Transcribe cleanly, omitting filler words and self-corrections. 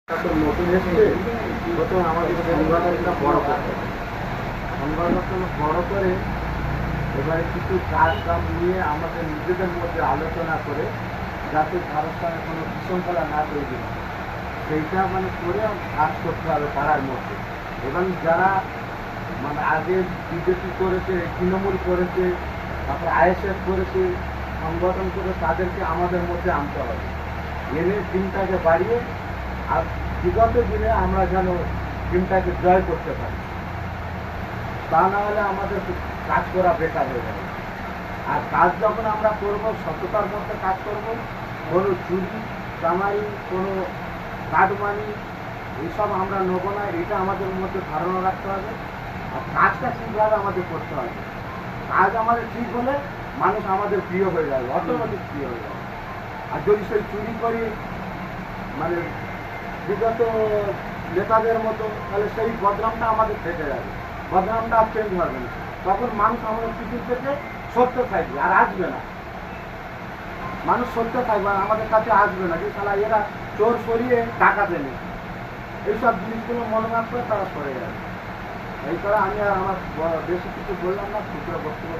তো নতুন এসছে, প্রথম আমাদের সংগঠনটা বড় করতে হবে। সংগঠন বড় করে এবারে কিছু কাজ কাম নিয়ে আমাদের নিজেদের মধ্যে আলোচনা করে যাতে কারোর সঙ্গে কোনো বিশৃঙ্খলা না তৈরি হয় সেইটা করে কাজ করতে হবে পাড়ার মধ্যে। এবং যারা আগে বিজেপি করেছে, তৃণমূল করেছে, তারপর আইএসএফ করেছে, সংগঠন করে তাদেরকে আমাদের মধ্যে আনতে হবে, এনে টিমটাকে বাড়িয়ে আর বিগত দিনে আমরা যেন টিমটাকে জয় করতে পারি। তা না হলে আমাদের কাজ করা বেকার হয়ে যাবে। আর কাজ যখন আমরা করবো, সততার মধ্যে কাজ করব, কোনো চুরি চামারি, কোনো কাটমানি এইসব আমরা নেবো না, এটা আমাদের মধ্যে ধারণা রাখতে হবে। আর কাজটা ঠিকভাবে আমাদের করতে হবে। কাজ আমাদের ঠিক হলে মানুষ আমাদের প্রিয় হয়ে যাবে, অটোমেটিক প্রিয় হয়ে যাবে। আর যদি সেই চুরি করি বিগত নেতাদের মতো, তাহলে সেই বদনামটা আমাদের থেকে যাবে, বদনামটা আর চেঞ্জ হবে না। তখন মানুষ আমাদের কিছু থেকে সত্য থাকবে আর আসবে না, মানুষ সত্য থাকবে আর আমাদের কাছে আসবে না যে শালা এরা চোর সরিয়ে টাকা দেবে, এইসব জিনিসগুলো মনে রাখলে তারা সরে যাবে। এই করে আমি আর আমার বেশি কিছু বললাম না, খুচরো বক্তব্য।